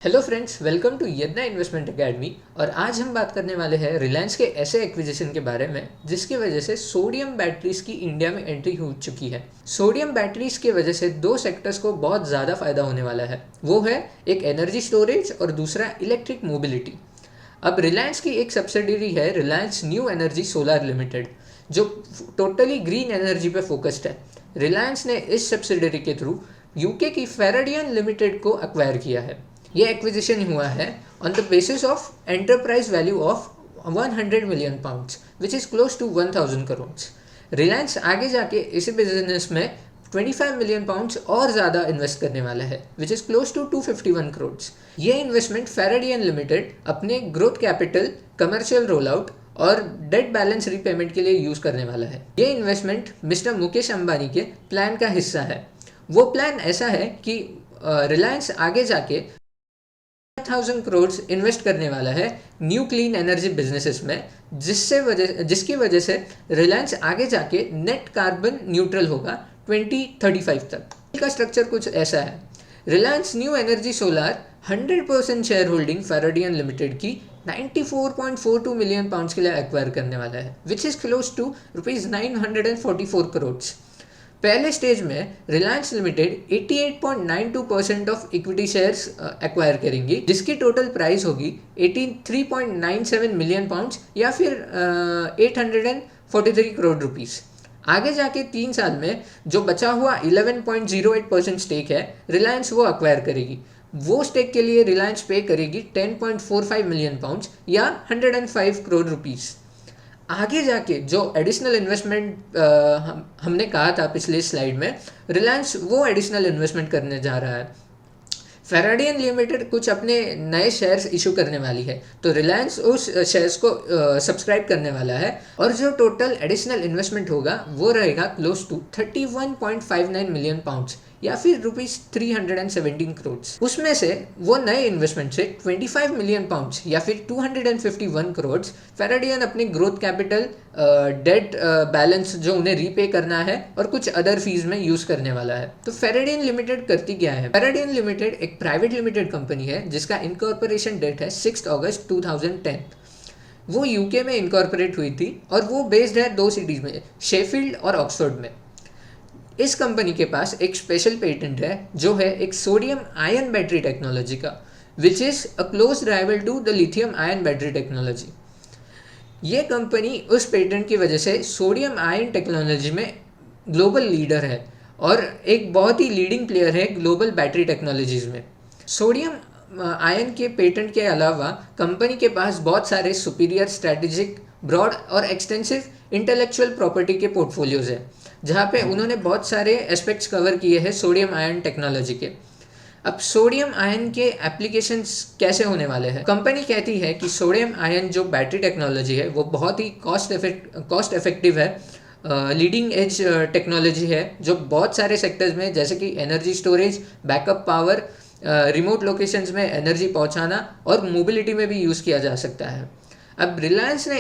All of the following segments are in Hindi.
Hello friends, welcome to Yadnya investment academy. और आज हम बात करने वाले हैं रिलायंस के ऐसे एक्विजिशन के बारे में जिसकी वजह से सोडियम बैटरीज की इंडिया में एंट्री हो चुकी है। सोडियम बैटरीज की वजह से दो सेक्टर्स को बहुत ज़्यादा फायदा होने वाला है। वो है एक एनर्जी स्टोरेज और दूसरा इलेक्ट्रिक मोबिलिटी। अब रिलायंस की एक सब्सिडरी है Reliance new energy solar limited, जो टोटली ग्रीन एनर्जी पे फोकस्ड है। रिलायंस ने इस सब्सिडरी के थ्रू यूके की फेराडियन लिमिटेड को एक्वायर किया है। ये एक्विजिशन हुआ है on the basis of enterprise value of 100 million pounds which is close to 1000 crore. Reliance आगे जाके इस बिजनेस में 25 मिलियन पाउंड्स और ज़्यादा इन्वेस्ट करने वाला है which is close to 251 crore. ये इन्वेस्टमेंट फेराडियन लिमिटेड अपने growth capital, commercial roll out और डेट बैलेंस रीपेमेंट के लिए यूज़ करने वाला है। ये इन्वेस्टमेंट मिस्टर मुकेश अंबानी के प्लान का हिस्सा है। वो प्लान ऐसा है कि रिलायंस आगे जाके 1000 करोड़ इन्वेस्ट करने वाला है न्यू क्लीन एनर्जी बिजनेसेस में, जिसकी वजह से रिलायंस आगे जाके नेट कार्बन न्यूट्रल होगा 2035 तक। का स्ट्रक्चर कुछ ऐसा है। Reliance new energy solar 100% share holding Faradion limited की 94.42 मिलियन पाउंड्स के लिए एक्वायर करने वाला है which is close to ₹944 crore. पहले स्टेज में Reliance limited 88.92% of equity shares acquire करेंगी, जिसकी टोटल प्राइस होगी 83.97 मिलियन पाउंड्स या फिर 843 करोड़ रुपीस। आगे जाके 3 साल में जो बचा हुआ 11.08% स्टेक है रिलायंस वो एक्वायर करेगी। वो स्टेक के लिए रिलायंस पे करेगी 10.45 मिलियन पाउंड्स या 105 करोड़ रुपीस। आगे जाके जो एडिशनल इन्वेस्टमेंट हमने कहा था पिछले स्लाइड में, रिलायंस वो एडिशनल इन्वेस्टमेंट करने जा रहा है। फेराडियन लिमिटेड कुछ अपने नए शेयर्स इशू करने वाली है, तो रिलायंस उस शेयर्स को सब्सक्राइब करने वाला है और जो टोटल एडिशनल इन्वेस्टमेंट होगा वो रहेगा क्लोज टू 31.59 मिलियन पाउंड्स या फिर ₹317 करोड़। उसमें से वो नए इन्वेस्टमेंट से 25 मिलियन पाउंड्स या फिर 251 करोड़ फेराडियन अपने ग्रोथ कैपिटल, डेट बैलेंस जो उन्हें रीपे करना है और कुछ अदर फीस में यूज करने वाला है। तो फेराडियन लिमिटेड करती क्या है? फेराडियन लिमिटेड एक प्राइवेट लिमिटेड कंपनी है जिसका इनकॉर्पोरेशन डेट है 6 अगस्त 2010। वो यूके में इनकॉर्पोरेट हुई थी और वो बेस्ड है 2 सिटीज़ में, शेफील्ड और ऑक्सफोर्ड में। इस कंपनी के पास एक स्पेशल पेटेंट है जो है एक सोडियम आयन बैटरी टेक्नोलॉजी का, which is a close rival to the lithium ion battery technology. ये कंपनी उस पेटेंट की वजह से सोडियम आयन टेक्नोलॉजी में ग्लोबल लीडर है और एक बहुत ही लीडिंग प्लेयर है ग्लोबल बैटरी टेक्नोलॉजीज़ में। सोडियम आयन के पेटेंट के अलावा कंपनी के पास बहुत सारे सुपीरियर, स्ट्रैटेजिक, ब्रॉड और एक्सटेंसिव इंटेलेक्चुअल प्रॉपर्टी के पोर्टफोलियोज हैं, जहाँ पे उन्होंने बहुत सारे एस्पेक्ट्स कवर किए हैं सोडियम आयन टेक्नोलॉजी के। अब सोडियम आयन के एप्लीकेशंस कैसे होने वाले हैं? कंपनी कहती है कि सोडियम आयन जो बैटरी टेक्नोलॉजी है वो बहुत ही कॉस्ट इफेक्टिव है, लीडिंग एज टेक्नोलॉजी है जो बहुत सारे सेक्टर्स में जैसे कि energy storage, backup power, remote locations में एनर्जी पहुंचाना और मोबिलिटी में भी यूज़ किया जा सकता है। अब रिलायंस ने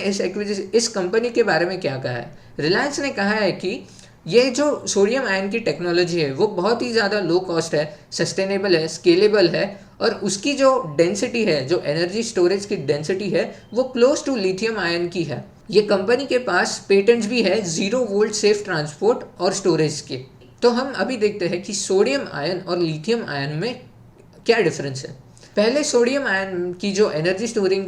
इस कंपनी के बारे में क्या कहा है? रिलायंस ने कहा है कि ये जो सोडियम आयन की टेक्नोलॉजी है वो बहुत ही ज़्यादा लो कॉस्ट है, सस्टेनेबल है, स्केलेबल है और उसकी जो डेंसिटी है, जो एनर्जी स्टोरेज की डेंसिटी है वो क्लोज टू लिथियम आयन की है। ये कंपनी के पास पेटेंट्स भी है 0 वोल्ट सेफ ट्रांसपोर्ट और स्टोरेज के। तो हम अभी देखते हैं कि सोडियम आयन और लिथियम आयन में क्या डिफरेंस है। पहले सोडियम आयन की जो एनर्जी स्टोरिंग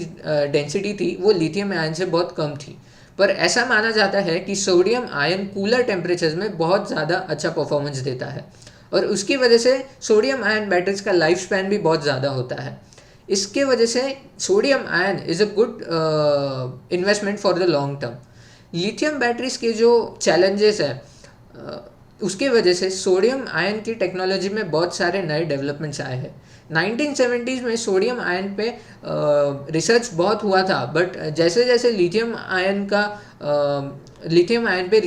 डेंसिटी थी वो लिथियम आयन से बहुत कम थी, पर ऐसा माना जाता है कि सोडियम आयन कूलर टेम्परेचर्स में बहुत ज़्यादा अच्छा परफॉर्मेंस देता है और उसकी वजह से सोडियम आयन बैटरीज का लाइफ स्पैन भी बहुत ज़्यादा होता है। इसके वजह से sodium ion is a good investment for the long term. Lithium batteries के जो चैलेंजेस है उसके वजह से सोडियम आयन की टेक्नोलॉजी में बहुत सारे नए डेवलपमेंट्स आए हैं। 1970s में सोडियम आयन पे रिसर्च बहुत हुआ था, बट जैसे जैसे लिथियम आयन पे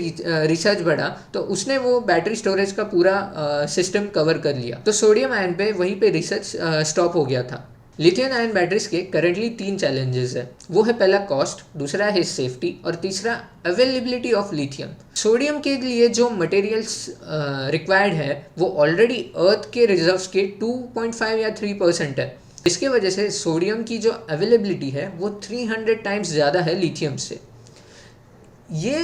रिसर्च बढ़ा तो उसने वो बैटरी स्टोरेज का पूरा सिस्टम कवर कर लिया, तो सोडियम आयन पे वहीं पे रिसर्च स्टॉप हो गया था। लिथियम आयन बैटरीज के करेंटली 3 चैलेंजेस है। वो है पहला कॉस्ट, दूसरा है सेफ्टी और तीसरा अवेलेबिलिटी ऑफ लिथियम। सोडियम के लिए जो मटेरियल्स रिक्वायर्ड है वो ऑलरेडी अर्थ के रिजर्व्स के 2.5 या 3% है। इसके वजह से सोडियम की जो अवेलेबिलिटी है वो 300 टाइम्स ज़्यादा है लिथियम से। ये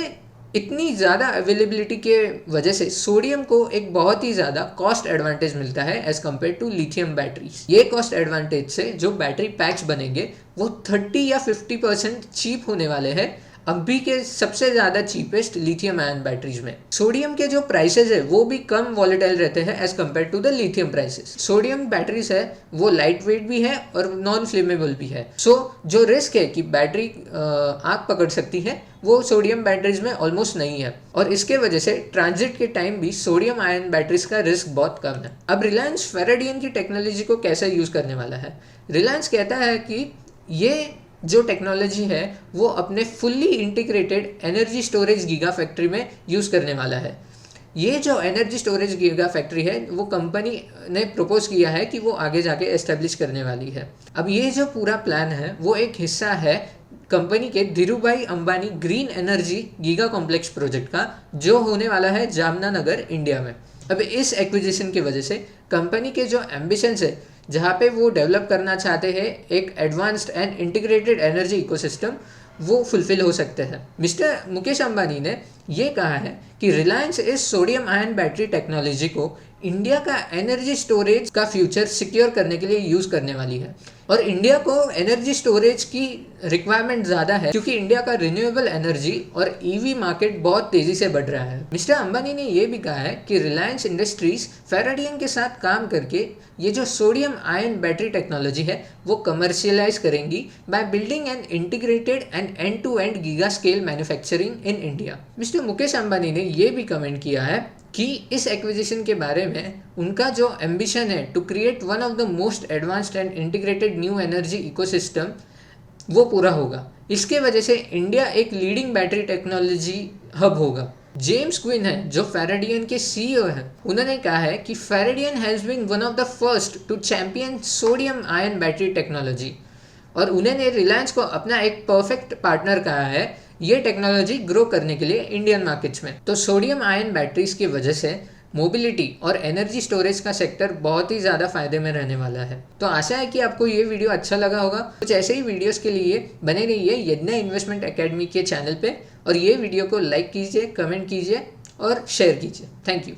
इतनी ज़्यादा अवेलेबिलिटी के वजह से सोडियम को एक बहुत ही ज़्यादा कॉस्ट एडवांटेज मिलता है as compare to lithium batteries. ये कॉस्ट एडवांटेज से जो बैटरी पैक्स बनेंगे वो 30 या 50% चीप होने वाले हैं अभी के सबसे ज़्यादा चीपेस्ट लिथियम आयन बैटरीज में। सोडियम के जो प्राइसेस है वो भी कम वॉलेटाइल रहते हैं as compare to the lithium prices. Sodium batteries है वो लाइट वेट भी है और नॉन फ्लेमेबल भी है। सो जो रिस्क है कि बैटरी आग पकड़ सकती है वो सोडियम बैटरीज में ऑलमोस्ट नहीं है, और इसके वजह से ट्रांजिट के टाइम भी सोडियम आयन बैटरीज का रिस्क बहुत कम है। अब रिलायंस फेराडियन की टेक्नोलॉजी को कैसे यूज़ करने वाला है? रिलायंस कहता है कि ये जो टेक्नोलॉजी है वो अपने fully integrated energy storage giga factory में यूज़ करने वाला है। ये जो एनर्जी स्टोरेज गीगा फैक्ट्री है वो कंपनी ने प्रपोज किया है कि वो आगे जाके एस्टेब्लिश करने वाली है। अब ये जो पूरा प्लान है वो एक हिस्सा है कंपनी के Dhirubhai Ambani green energy giga complex project का, जो होने वाला है जामनगर इंडिया में। अब इस एक्विजिशन की वजह से कंपनी के जो एम्बिशंस है, जहाँ पे वो डेवलप करना चाहते हैं एक advanced and integrated energy ecosystem, वो फुलफिल हो सकते हैं। मिस्टर मुकेश अंबानी ने ये कहा है कि रिलायंस इस सोडियम आयन बैटरी टेक्नोलॉजी को इंडिया का एनर्जी स्टोरेज का फ्यूचर सिक्योर करने के लिए यूज़ करने वाली है। और इंडिया को एनर्जी स्टोरेज की रिक्वायरमेंट ज़्यादा है क्योंकि इंडिया का रिन्यूएबल एनर्जी और ईवी मार्केट बहुत तेज़ी से बढ़ रहा है। मिस्टर अंबानी ने यह भी कहा है कि रिलायंस इंडस्ट्रीज फेराडियन के साथ काम करके ये जो सोडियम आयन बैटरी टेक्नोलॉजी है वो कमर्शियलाइज करेंगी by building an integrated and end to end giga scale manufacturing in India. Mister Mukesh Ambani ने यह भी कमेंट किया है कि इस एक्विजिशन के बारे में उनका जो एम्बिशन है to create one of the most advanced and integrated new energy ecosystem वो पूरा होगा। इसके वजह से इंडिया एक लीडिंग बैटरी टेक्नोलॉजी हब होगा। जेम्स क्विन है जो फेराडियन के सीईओ हैं, उन्होंने कहा है कि Faradion has been one of the first to champion sodium ion battery technology, और उन्होंने रिलायंस को अपना एक परफेक्ट पार्टनर कहा है ये टेक्नोलॉजी ग्रो करने के लिए इंडियन मार्केट्स में। तो सोडियम आयन बैटरीज की वजह से मोबिलिटी और एनर्जी स्टोरेज का सेक्टर बहुत ही ज़्यादा फायदे में रहने वाला है। तो आशा है कि आपको ये वीडियो अच्छा लगा होगा। कुछ ऐसे ही वीडियोस के लिए बने रहिए यज्ञ इन्वेस्टमेंट एकेडमी के चैनल पे, और ये वीडियो को लाइक कीजिए, कमेंट कीजिए और शेयर कीजिए। Thank you.